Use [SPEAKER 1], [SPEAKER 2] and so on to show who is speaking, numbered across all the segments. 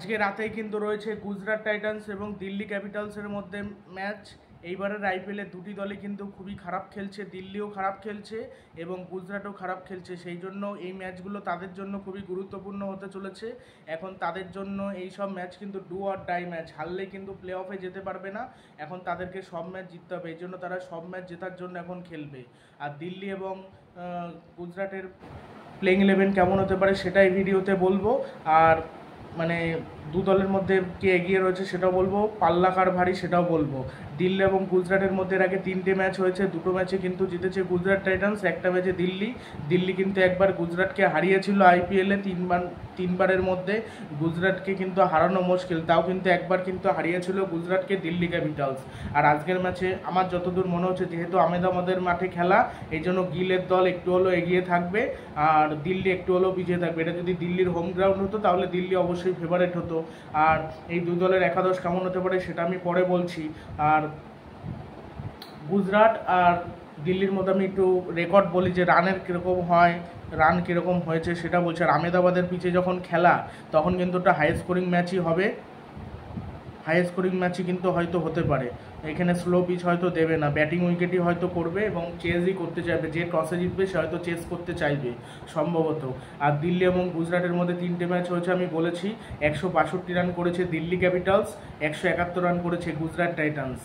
[SPEAKER 1] আজকে রাতেই কিন্তু রয়েছে গুজরাট টাইটান্স এবং দিল্লি ক্যাপিটালসের মধ্যে ম্যাচ। এইবারের আইপিএলে দুটি দলই কিন্তু খুবই খারাপ খেলছে, দিল্লিও খারাপ খেলছে এবং গুজরাটও খারাপ খেলছে। সেই জন্য এই ম্যাচগুলো তাদের জন্য খুবই গুরুত্বপূর্ণ হতে চলেছে। এখন তাদের জন্য এই সব ম্যাচ কিন্তু ডু অর ডাই ম্যাচ, হারলে কিন্তু প্লে অফে যেতে পারবে না। এখন তাদেরকে সব ম্যাচ জিততে হবে, এই জন্য তারা সব ম্যাচ জেতার জন্য এখন খেলবে। আর দিল্লি এবং গুজরাটের প্লেইং 11 কেমন হতে পারে সেটাই ভিডিওতে বলবো। আর মানে দু দলের মধ্যে কে এগিয়ে রয়েছে সেটাও বলবো, পাল্লা কার ভারী সেটাও বলবো। দিল্লি এবং গুজরাটের মধ্যে এর আগে 3টে ম্যাচ হয়েছে, 2টো ম্যাচে কিন্তু জিতেছে গুজরাট টাইটান্স, একটা ম্যাচে দিল্লি কিন্তু একবার গুজরাটকে হারিয়েছিল আইপিএলে। তিনবারের মধ্যে গুজরাটকে কিন্তু হারানো মুশকিল, তাও কিন্তু একবার কিন্তু হারিয়েছিল গুজরাটকে দিল্লি ক্যাপিটালস। আর আজকের ম্যাচে আমার যতদূর মনে হচ্ছে, যেহেতু আহমেদাবাদের মাঠে খেলা, এই জন্য গিলের দল একটু হলেও এগিয়ে থাকবে আর দিল্লি একটু হলেও পিছিয়ে থাকবে। এটা যদি দিল্লির হোম গ্রাউন্ড হতো তাহলে দিল্লি অবশ্যই ফেভারিট হতো। আর এই দুই দলের একাদশ কেমন হতে পারে সেটা আমি পরে বলছি। আর গুজরাট আর দিল্লির মধ্যে আমি একটু রেকর্ড বলি যে রানের কীরকম হয়, রান কীরকম হয়েছে সেটা বলছে। আর আহমেদাবাদের পিচে যখন খেলা তখন কিন্তু একটা হাই স্কোরিং ম্যাচই হবে, হাই স্কোরিং ম্যাচই কিন্তু হয়তো হতে পারে। এখানে স্লো পিচ হয়তো দেবে না, ব্যাটিং উইকেটই হয়তো করবে এবং চেজই করতে চাইবে, যে টসে জিতবে সে হয়তো চেস করতে চাইবে সম্ভবত। আর দিল্লি এবং গুজরাটের মধ্যে 3টে ম্যাচ হয়েছে, আমি বলেছি 162 রান করেছে দিল্লি ক্যাপিটালস, 171 রান করেছে গুজরাট টাইটান্স।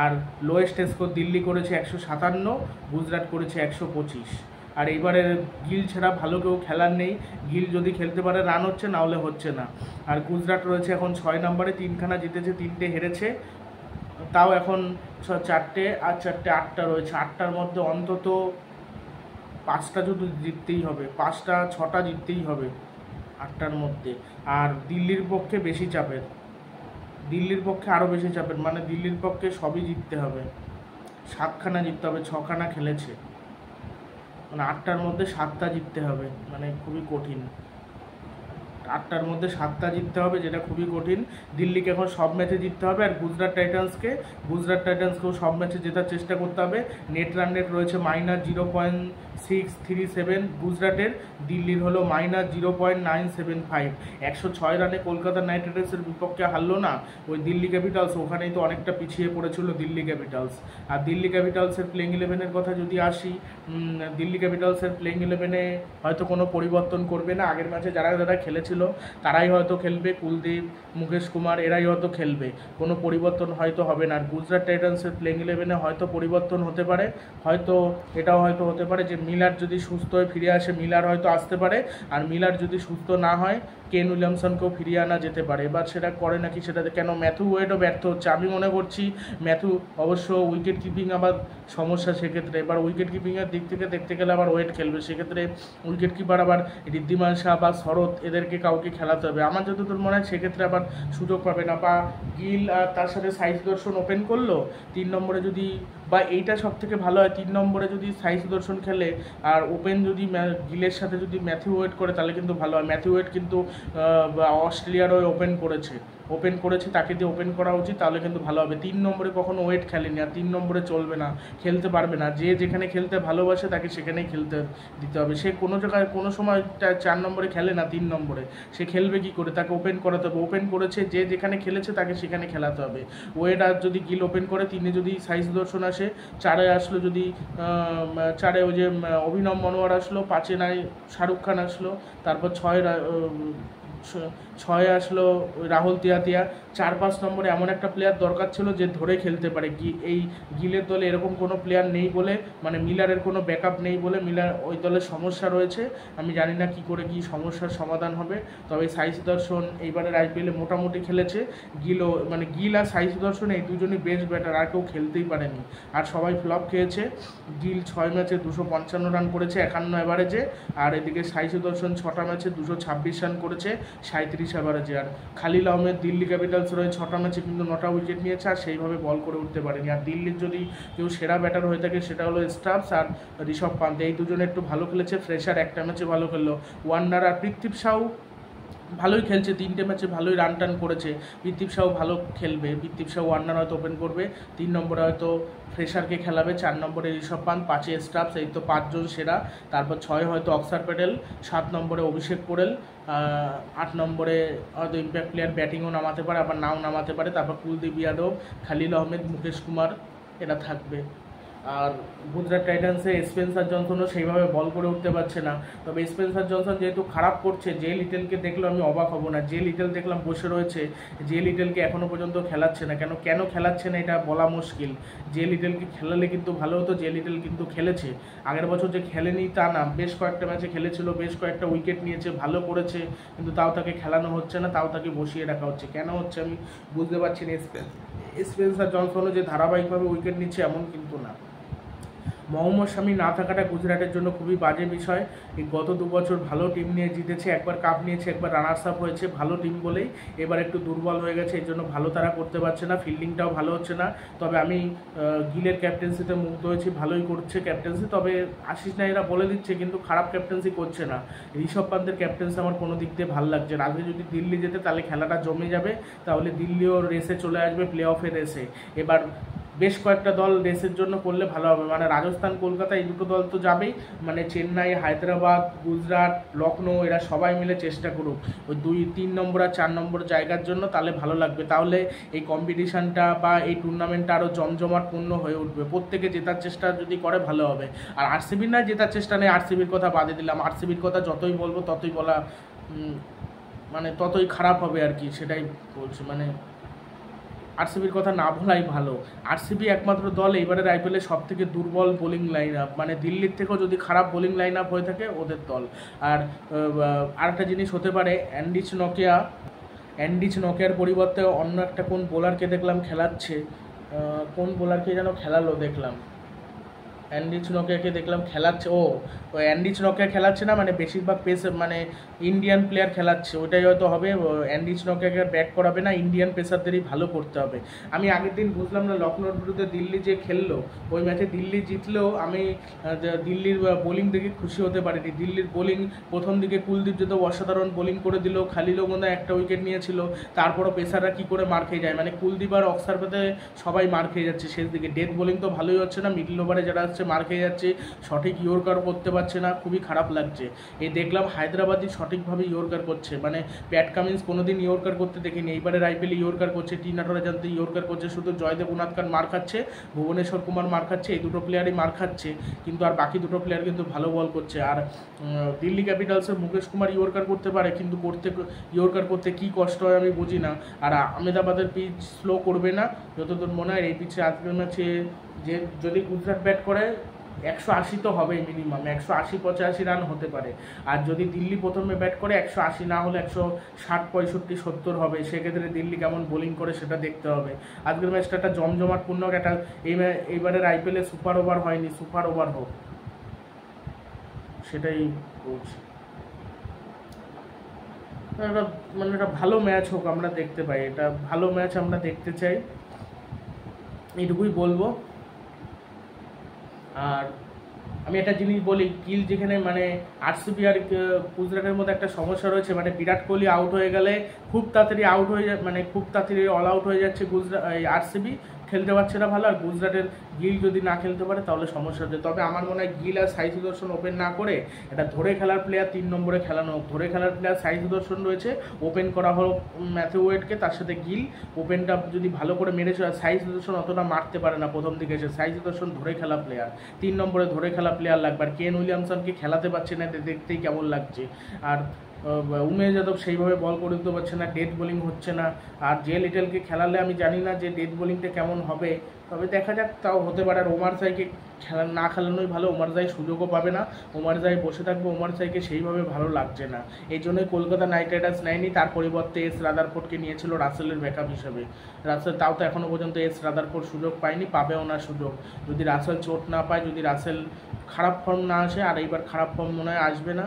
[SPEAKER 1] আর লোয়েস্ট স্কোর দিল্লি করেছে 157, গুজরাট করেছে 125। আর এইবারে গিল ছাড়া ভালো কেউ খেলার নেই, গিল যদি খেলতে পারে রান হচ্ছে, না হলে হচ্ছে না। আর গুজরাট রয়েছে এখন 6 নম্বরে, 3খানা জিতেছে 3টে হেরেছে, তাও এখন 4টে আর 4টে 8টা রয়েছে। 8টার মধ্যে অন্তত 5টা যদি জিততেই হবে, 5টা 6টা জিততেই হবে 8টার মধ্যে। আর দিল্লির পক্ষে বেশি চাপের, দিল্লির পক্ষে আরও বেশি চাপের, মানে দিল্লির পক্ষে সবই জিততে হবে, 7খানা জিততে হবে, 6খানা খেলেছে, মানে 8টার মধ্যে 7টা জিততে হবে, মানে খুবই কঠিন। 8টার মধ্যে 7টা জিততে হবে, যেটা খুবই কঠিন। দিল্লিকে এখন সব ম্যাচে জিততে হবে। আর গুজরাট টাইটান্সকেও সব ম্যাচে জেতার চেষ্টা করতে হবে। নেট রান রেট রয়েছে -0.637 গুজরাটের, দিল্লির হলো -0.975। 106 রানে কলকাতা নাইট রাইডার্সের বিপক্ষে হারলো না ওই দিল্লি ক্যাপিটালস, ওখানেই তো অনেকটা পিছিয়ে পড়েছিল দিল্লি ক্যাপিটালস। আর দিল্লি ক্যাপিটালসের প্লেইং 11-এর কথা যদি আসি, দিল্লি ক্যাপিটালসের প্লেইং 11-এ হয়তো কোনো পরিবর্তন করবে না। আগের ম্যাচে যারা যারা খেলেছিল তারাই হয়তো খেলবে, কুলদীপ, মুকেশ কুমার এরাই হয়তো খেলবে, কোনো পরিবর্তন হয়তো হবে না। আর গুজরাট টাইটান্সের প্লেইং 11-এ হয়তো পরিবর্তন হতে পারে, হয়তো এটাও হয়তো হতে পারে যে মিলার যদি সুস্থ হয়ে ফিরে আসে, মিলার হয়তো আসতে পারে। আর মিলার যদি সুস্থ না হয়, কেন উইলিয়ামসনকেও ফিরিয়ে আনা যেতে পারে। এবার সেটা করে নাকি সেটাতে, কেন ম্যাথু ওয়েডও ব্যর্থ হচ্ছে। আমি মনে করছি ম্যাথু অবশ্য উইকেট কিপিং আবার সমস্যা, সেক্ষেত্রে এবার উইকেট কিপিংয়ের দিক থেকে দেখতে গেলে আবার ওয়েট খেলবে, সেক্ষেত্রে উইকেট কিপার আবার ঋদ্ধিমান শাহ বা শরৎ এদেরকে কাউকে খেলাতে হবে। আমার যতদূর মনে হয় সেক্ষেত্রে আবার সুযোগ পাবে না। বা গিল আর তার সাথে সাই সুদর্শন ওপেন করলো 3 নম্বরে, যদি বা এইটা সব থেকে ভালো হয় 3 নম্বরে যদি সাই সুদর্শন খেলে আর ওপেন যদি গিলের সাথে যদি ম্যাথু ওয়েট করে তাহলে কিন্তু ভালো হয়। ম্যাথু ওয়েট কিন্তু অস্ট্রেলিয়ার হয়ে ওপেন করেছে, তাকে দিয়ে ওপেন করা উচিত, তাহলে কিন্তু ভালো হবে। 3 নম্বরে কখনো ওয়েট খেলেনি, আর 3 নম্বরে চলবে না, খেলতে পারবে না। যে যেখানে খেলতে ভালোবাসে তাকে সেখানেই খেলতে দিতে হবে। সে কোনো জায়গায় কোনো সময় 4 নম্বরে খেলে না, 3 নম্বরে সে খেলবে কী করে? তাকে ওপেন করাতে হবে। ওপেন করেছে, যে যেখানে খেলেছে তাকে সেখানে খেলাতে হবে। ওয়েট আর যদি গিল ওপেন করে, 3-এ যদি সাই সুদর্শন আসে, 4-এ আসলো যদি 4-এ ওই যে অভিনব মনোয়ার আসলো, 5-এ নাই শাহরুখ খান আসলো, তারপর 6-এ আসলো রাহুল তিয়াতিয়া। 4-5 নম্বরে এমন একটা প্লেয়ার দরকার ছিল যে ধরে খেলতে পারে। এই গিলের দলে এরকম কোনো প্লেয়ার নেই বলে, মানে মিলারের কোনো ব্যাকআপ নেই বলে মিলার ওই দলের সমস্যা রয়েছে। আমি জানি না কী করে কী সমস্যার সমাধান হবে। তবে সাই সুদর্শন এইবারের আইপিএলে মোটামুটি খেলেছে। গিল আর সাই সুদর্শন এই দুজনই বেস্ট ব্যাটার, আর কেউ খেলতেই পারেনি। আর সবাই ফ্লপ খেয়েছে। গিল 6 ম্যাচে 255 রান করেছে 51 অ্যাভারেজে, আর এদিকে সাই সুদর্শন 6টা ম্যাচে 226 রান করেছে 37 অ্যাভারেজে। আর খালিল আহমেদ দিল্লি ক্যাপিটালস রয়ে 6টা ম্যাচে কিন্তু 9টা উইকেট নিয়েছে, আর সেইভাবে বল করে উঠতে পারেনি। আর দিল্লির যদি কেউ সেরা ব্যাটার হয়ে থাকে সেটা হলো স্টাফস আর ঋষভ পান্ত, এই দুজনে একটু ভালো খেলেছে। ফ্রেশার একটা ম্যাচে ভালো খেললো। ওয়ার্নার আর পৃথ্বী শাও ভালোই খেলছে, 3টে ম্যাচে ভালোই রান টান করেছে। পৃথ্বী শাও ভালো খেলবে, পৃথ্বী শাও ওয়ার্নার হয়তো ওপেন করবে, 3 নম্বরে হয়তো ফ্রেশারকে খেলাবে, 4 নম্বরে ঋষভ পান্ত, 5-এ স্টাফস, এই তো 5জন সেরা। তারপর 6 হয়তো অক্সার প্যাটেল, 7 নম্বরে অভিষেক পোরেল, 8 নম্বরে হয়তো ইম্প্যাক্ট প্লেয়ার ব্যাটিংও নামাতে পারে, আবার নাও নামাতে পারে। তারপর কুলদীপ যাদব, খালিল আহমেদ, মুকেশ কুমার, এরা থাকবে। আর গুজরাট টাইটান্সে স্পেন্সার জনসনও সেইভাবে বল করে উঠতে পারছে না। তবে স্পেন্সার জনসন যেহেতু খারাপ করছে, যে লিটেলকে দেখলে আমি অবাক হব না। যে লিটেল দেখলাম বসে রয়েছে, যে লিটেলকে এখনও পর্যন্ত খেলাচ্ছে না, কেন খেলাচ্ছে না এটা বলা মুশকিল। যে লিটেলকে খেলালে কিন্তু ভালো হতো, যে লিটেল কিন্তু খেলেছে। আগের বছর যে খেলেনি তা না, বেশ কয়েকটা ম্যাচে খেলেছিল, বেশ কয়েকটা উইকেট নিয়েছে, ভালো করেছে, কিন্তু তাও তাকে খেলানো হচ্ছে না, তাও তাকে বসিয়ে রাখা হচ্ছে। কেন হচ্ছে আমি বুঝতে পারছি না। স্পেন্সার জনসনও যে ধারাবাহিকভাবে উইকেট নিচ্ছে এমন কিন্তু না। মোহাম্মদ শামি না থাকাটা গুজরাটের জন্য খুবই বাজে বিষয়। এই গত 2 বছর ভালো টিম নিয়ে জিতেছে, একবার কাপ নিয়েছে, একবার রানার্স আপ হয়েছে, ভালো টিম বলেই এবার একটু দুর্বল হয়ে গেছে, এই জন্য ভালো তারা করতে পারছে না, ফিল্ডিংটাও ভালো হচ্ছে না। তবে আমি গিলের ক্যাপ্টেন্সিতে মুগ্ধ হয়েছি, ভালোই করছে ক্যাপ্টেন্সি, তবে আশিস নাইরা বলে দিচ্ছে কিন্তু খারাপ ক্যাপ্টেন্সি করছে না। ঋষভ পান্তের ক্যাপ্টেন্সি আমার কোনো দিক দিয়ে ভালো লাগছে না। আগে যদি দিল্লি যেতে তাহলে খেলাটা জমে যাবে, তাহলে দিল্লিও রেসে চলে আসবে, প্লে অফের রেসে। এবার বেশ কয়েকটা দল রেসের জন্য করলে ভালো হবে, মানে রাজস্থান, কলকাতা এই দুটো দল তো যাবেই, মানে চেন্নাই, হায়দ্রাবাদ, গুজরাট, লখনৌ এরা সবাই মিলে চেষ্টা করুক ওই 2, 3 নম্বর আর 4 নম্বর জায়গার জন্য, তাহলে ভালো লাগবে। তাহলে এই কম্পিটিশানটা বা এই টুর্নামেন্টটা আরও জমজমাটপূর্ণ হয়ে উঠবে। প্রত্যেকে জেতার চেষ্টা যদি করে ভালো হবে। আর আরসিবির না জেতার চেষ্টা নেই, আরসিবির কথা বাদে দিলাম। আরসিবির কথা যতই বলবো ততই বলা মানে ততই খারাপ হবে আর কি, সেটাই বলছি। মানে আরসিবির কথা না বলাই ভালো। আরসিবি একমাত্র দল এইবারের আইপিএলে সব থেকে দুর্বল বোলিং লাইন আপ, মানে দিল্লির থেকেও যদি খারাপ বোলিং লাইন আপ হয়ে থাকে ওদের দল। আর আরেকটা জিনিস হতে পারে, অ্যান্ডিচ নকিয়ার পরিবর্তে অন্য একটা কোন বোলারকে দেখলাম খেলাচ্ছে, কোন বোলারকে যেন খেলালো দেখলাম, অ্যান্ডিচ নকিয়াকে দেখলাম খেলাচ্ছে। অ্যান্ডিচ নকিয়া খেলাচ্ছে না, মানে বেশিরভাগ মানে ইন্ডিয়ান প্লেয়ার খেলাচ্ছে, ওটাই হয়তো হবে। অ্যান্ডিচ নকিয়াকে ব্যাট করাবে না, ইন্ডিয়ান পেসারদেরই ভালো করতে হবে। আমি আগের দিন বুঝলাম না, লখনৌর বিরুদ্ধে দিল্লি যে খেললো, ওই ম্যাচে দিল্লি জিতলেও আমি দিল্লির বোলিং দেখে খুশি হতে পারিনি। দিল্লির বোলিং প্রথম দিকে কুলদীপ যাদব অসাধারণ বোলিং করে দিল, খালিলও মনে হয় একটা উইকেট নিয়েছিল, তারপরও পেসাররা কী করে মার খেয়ে যায়, মানে কুলদীপ আর অক্সার পেতে সবাই মার খেয়ে যাচ্ছে শেষ দিকে। ডেথ বোলিং তো ভালোই হচ্ছে না, মিডল ওভারে যারা আসছে মার খেয়ে যাচ্ছে, সঠিক ইয়র্কার করতে পারছে না, খুবই খারাপ লাগছে। এই দেখলাম হায়দ্রাবাদই সঠিকভাবে ইয়র্কার করছে, মানে প্যাট কামিন্স কোনোদিন ইয়র্কার করতে দেখিনি, এইবারের আইপিএলে ইয়র্কার করছে, টি নাটরাজনতে ইয়র্কার করছে, শুধু জয়দেব উনাদকার মার খাচ্ছে, ভুবনেশ্বর কুমার মার খাচ্ছে, এই দুটো প্লেয়ারই মার খাচ্ছে, কিন্তু আর বাকি দুটো প্লেয়ার কিন্তু ভালো বল করছে। আর দিল্লি ক্যাপিটালসের মুকেশ কুমার ইয়র্কার করতে পারে, কিন্তু ইয়র্কার করতে কী কষ্ট হয় আমি বুঝি না। আর আহমেদাবাদের পিচ স্লো করবে না যতদূর মনে হয়, এই পিচে আজকের ম্যাচে যে যদি গুজরাট ব্যাট করে 180 তো হবেই মিনিমাম, 180-85 রান হতে পারে। আর যদি দিল্লি প্রথমে ব্যাট করে 180 না হলে 160-65-70 হবে, সেক্ষেত্রে দিল্লি কেমন বোলিং করে সেটা দেখতে হবে। আজকের ম্যাচটা একটা জমজমাটপূর্ণ একটা, এইবারের আইপিএলে সুপার ওভার হয়নি, সুপার ওভার হোক, সেটাই বলছি। মানে একটা ভালো ম্যাচ হোক, আমরা দেখতে পাই, এটা ভালো ম্যাচ আমরা দেখতে চাই, এইটুকুই বলবো। আর আমি একটা জিনিস বলি, গিল যেখানে মানে আরসিবি আর গুজরাটের মধ্যে একটা সমস্যা রয়েছে, মানে বিরাট কোহলি আউট হয়ে গেলে খুব তাড়াতাড়ি আউট হয়ে যায়, মানে খুব তাড়াতাড়ি অল আউট হয়ে যাচ্ছে আরসিবি, খেলতে পারছে না ভালো। আর গুজরাটের গিল যদি না খেলতে পারে তাহলে সমস্যা হচ্ছে। তবে আমার মনে হয় গিল আর সাই সুদর্শন ওপেন না করে এটা ধরে খেলার প্লেয়ার 3 নম্বরে খেলানো হোক। ধরে খেলার প্লেয়ার সাই সুদর্শন রয়েছে, ওপেন করা হোক ম্যাথিউ ওয়েডকে, তার সাথে গিল, ওপেনটা যদি ভালো করে মেরেছে। আর সাই সুদর্শন অতটা মারতে পারে না প্রথম দিকে এসে, সাই সুদর্শন ধরে খেলা প্লেয়ার, 3 নম্বরে ধরে খেলা প্লেয়ার লাগবে। আর কেন উইলিয়ামসনকে খেলাতে পারছে না, দেখতেই কেমন লাগছে। আর উমেশ যাদব সেইভাবে বল করে দিতে পারছে না, ডেথ বোলিং হচ্ছে না। আর জে লিটেলকে খেলালে আমি জানি না যে ডেথ বোলিংটা কেমন হবে, তবে দেখা যাক, তাও হতে পারে। আর ওমার জাইকে না খেলানোই ভালো, ওমার জাই সুযোগও পাবে না, ওমার জাই বসে থাকবে, ওমার জাইকে সেইভাবে ভালো লাগছে না। এই জন্যই কলকাতা নাইট রাইডার্স নেয়নি, তার পরিবর্তে এস রাদারফোর্ডকে নিয়েছিল রাসেলের ব্যাকআপ হিসেবে। রাসেল তাও তো এখনও পর্যন্ত এস রাদারফোর্ড সুযোগ পায়নি, পাবেও না সুযোগ। যদি রাসেল চোট না পায়, যদি রাসেল খারাপ ফর্ম না আসে, আর এইবার খারাপ ফর্ম মনে হয় আসবে না,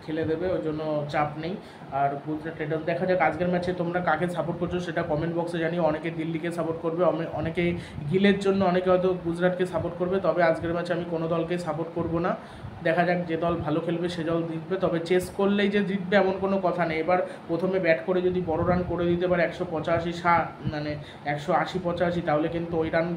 [SPEAKER 1] খেলে দেবে, ওই জন্য চাপ নেই। আর গুজরাট টাইটান্স দেখা যাক আজকের ম্যাচে তোমরা কাকে সাপোর্ট করছো সেটা কমেন্ট বক্সে জানিও। অনেকে দিল্লিকে সাপোর্ট করবে, অনেকে গিলের জন্য, অনেকে হয়তো গুজরাটকে সাপোর্ট করবে। তবে আজকের ম্যাচে আমি কোনো দলকে সাপোর্ট করব না। দেখা যাক যে দল ভালো খেলবে সে দল জিতবে। তবে চেস করলেই যে জিতবে এমন কোনো কথা নেই। এবার প্রথমে ব্যাট করে যদি বড় রান করে দিতে পারে 185 মানে 180-85, তাহলে কিন্তু ওই রান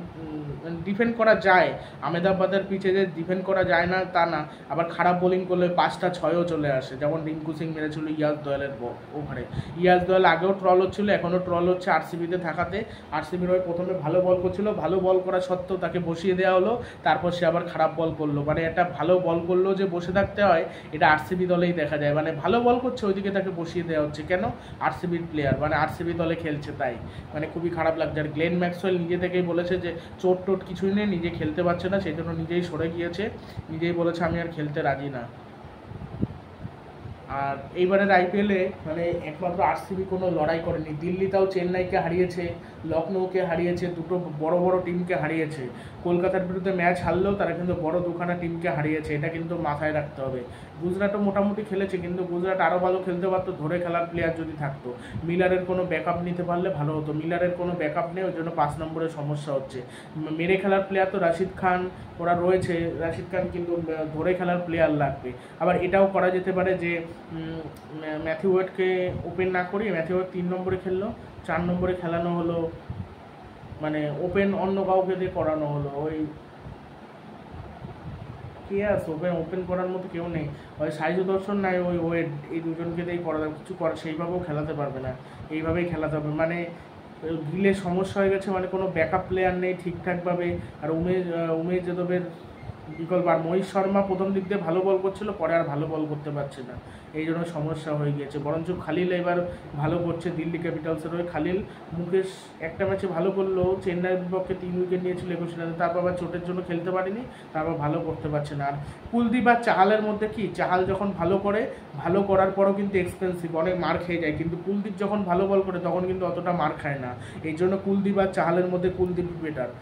[SPEAKER 1] ডিফেন্ড করা যায়। আহমেদাবাদের পিচে যে ডিফেন্ড করা যায় না তা না, আবার খারাপ বোলিং করলে 5টা 6ও চলে আসে, যেমন রিঙ্কু সিং মেরেছিল ইয়াজ দোয়েলের ওভারে। ইয়াজ দোয়েল আগেও ট্রল হচ্ছিলো, এখনও ট্রল হচ্ছে আরসিবিতে থাকাতে। আরসিবির হয়ে প্রথমে ভালো বল করছিল, ভালো বল করা সত্ত্বেও তাকে বসিয়ে দেওয়া হলো, তারপর সে আবার খারাপ বল করলো। মানে একটা ভালো বল করলেও যে বসে থাকতে হয় এটা আরসিবি দলেই দেখা যায়। মানে ভালো বল করছে ওইদিকে তাকে বসিয়ে দেওয়া হচ্ছে কেন? আরসিবির প্লেয়ার, মানে আরসিবি দলে খেলছে তাই। মানে খুবই খারাপ লাগছে। আর গ্লেন ম্যাক্সওয়েল নিজে থেকেই বলেছে যে চোট টোট কিছুই নেই, নিজে খেলতে পারছে না, সেই জন্য নিজেই সরে গিয়েছে, নিজেই বলেছে আমি আর খেলতে রাজি না। আর এইবারের আইপিএলে মানে একমাত্র আরসিবি কোনো লড়াই করেনি। দিল্লি তাও চেন্নাইকে হারিয়েছে, লখনৌকে হারিয়েছে, দুটো বড় বড় টিমকে হারিয়েছে। কলকাতার বিরুদ্ধে ম্যাচ হারলেও তারা কিন্তু বড় দুখানা টিমকে হারিয়েছে, এটা কিন্তু মাথায় রাখতে হবে। গুজরাটও মোটামুটি খেলেছে, কিন্তু গুজরাট আরও ভালো খেলতে পারতো ধরে খেলার প্লেয়ার যদি থাকতো। মিলারের কোনো ব্যাকআপ নিতে পারলে ভালো হতো। মিলারের কোনো ব্যাকআপ নেই, ওই জন্য 5 নম্বরের সমস্যা হচ্ছে। মেরে খেলার প্লেয়ার তো রাশিদ খান ওরা রয়েছে, রাশিদ খান কিন্তু ধরে খেলার প্লেয়ার লাগবে। আবার এটাও করা যেতে পারে যে ম্যাথিউ ওয়েডকে ওপেন না করিয়ে ম্যাথিউ ওয়েড 3 নম্বরে খেললো, 4 নম্বরে খেলানো হলো, মানে ওপেন অন্য কাউকে দিয়ে করানো হলো। ওই কে আছে ওপেন করার মতো কেউ নেই, ওই সাইজু দর্শন নাই ওই ওয়েড, এই দুজনকে দিয়েই করা কিছু করা, সেইভাবেও খেলাতে পারবে না, এইভাবেই খেলাতে হবে। মানে গিলে সমস্যা হয়ে গেছে, মানে কোনো ব্যাকআপ প্লেয়ার নেই ঠিকঠাকভাবে। আর উমেশ যাদবের বিকল্প, আর মহিষ শর্মা প্রথম দিক দিয়ে ভালো বল করছিল, পরে আর ভালো বল করতে পারছে না, এই জন্য সমস্যা হয়ে গিয়েছে। বরঞ্চ খালিল এবার ভালো করছে দিল্লি ক্যাপিটালসের হয়ে। খালিল মুকেশ একটা ম্যাচে ভালো করলো, চেন্নাইয়ের বিপক্ষে 3 উইকেট নিয়েছিল 21 রানে, তারপর আবার চোটের জন্য খেলতে পারেনি, তারপর ভালো করতে পারছে না। আর কুলদীপ আর চাহালের মধ্যে কি, চাহাল যখন ভালো করে, ভালো করার পরও কিন্তু এক্সপেন্সিভ, অনেক মার খেয়ে যায়, কিন্তু কুলদীপ যখন ভালো বল করে তখন কিন্তু অতটা মার খায় না। এই জন্য কুলদীপ আর চাহালের মধ্যে কুলদীপ বেটার।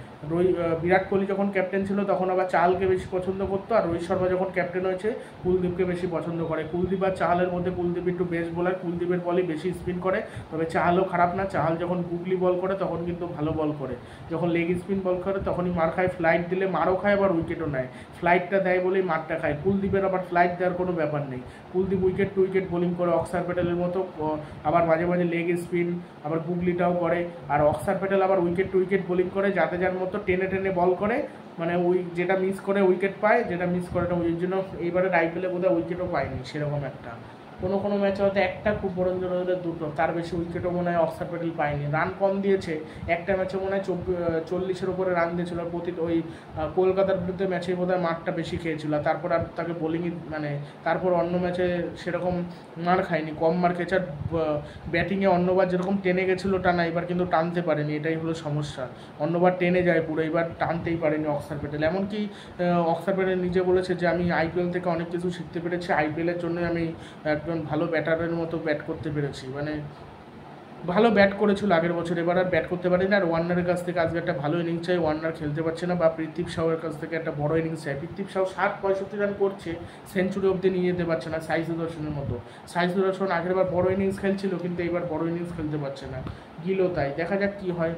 [SPEAKER 1] বিরাট কোহলি যখন ক্যাপ্টেন ছিল তখন আবার চাহালকে বেশি পছন্দ করতো, আর রোহিত শর্মা যখন ক্যাপ্টেন হয়েছে কুলদীপকে বেশি পছন্দ করে। কুলদীপ আর চাহালের মধ্যে কুলদীপ একটু বেস্ট বোলার, কুলদীপের বলই বেশি স্পিন করে, তবে চাহালও খারাপ না। চাহাল যখন গুগলি বল করে তখন কিন্তু ভালো বল করে, যখন লেগ স্পিন বল করে তখনই মার খায়, ফ্লাইট দিলে মারও খায় আবার উইকেটও নেয়। ফ্লাইটটা দেয় বলেই মারটা খায়, কুলদীপের আবার ফ্লাইট দেওয়ার কোনো ব্যাপার নেই। Kuldeep wicket to wicket bowling করে অক্সার প্যাটেলের মতো, আবার মাঝে মাঝে লেগ স্পিন, আবার গুগলিটাও করে। আর অক্সার প্যাটেল আবার উইকেট টু উইকেট বোলিং করে, যাতে যার মতো টেনে টেনে বল করে, মানে ওই যেটা মিস করে উইকেট পায়, যেটা মিস করে না, ওই জন্য এইবারে আইপিএলে বোধহয় উইকেটও পায়নি সেরকম একটা। কোনো ম্যাচে হয়তো একটা, খুব বড় জোরে দুটো, তার বেশি উইকেটও মনে হয় অক্সার প্যাটেল পায়নি। রান কম দিয়েছে, একটা ম্যাচে মনে হয় 40-এর উপরে রান দিয়েছিল ওই কলকাতার বিরুদ্ধে ম্যাচে বোধহয় মারটা বেশি খেয়েছিল, তারপর আর তাকে বোলিংই মানে তারপর অন্য ম্যাচে সেরকম মার খায়নি, কম মার খেয়েছে। আর ব্যাটিংয়ে অন্যবার যেরকম টেনে গেছিলো টানা, এবার কিন্তু টানতে পারেনি, এটাই হলো সমস্যা। অন্যবার টেনে যায় পুরো, এবার টানতেই পারেনি অক্সার প্যাটেল। এমনকি অক্সার প্যাটেল নিজে বলেছে যে আমি আইপিএল থেকে অনেক কিছু শিখতে পেরেছি, আইপিএলের জন্য আমি একজন ভালো ব্যাটারের মতো ব্যাট করতে পেরেছি। মানে ভালো ব্যাট করেছিল আগের বছর, এবার আর ব্যাট করতে পারি না। আর ওয়ার্নারের কাছ থেকে আজকে একটা ভালো ইনিংস চাই, ওয়ার্নার খেলতে পারছে না, বা পৃথ্বী শাওয়ের কাছ থেকে একটা বড় ইনিংস চাই। পৃথ্বী শাও 60-65 রান করছে, সেঞ্চুরি অবধি নিয়ে যেতে পারছে না সাই সুদর্শনের মতো। সাই সুদর্শন আগের বার বড় ইনিংস খেলছিল, কিন্তু এইবার বড় ইনিংস খেলতে পারছে না। গিলও তাই, দেখা যাক কী হয়।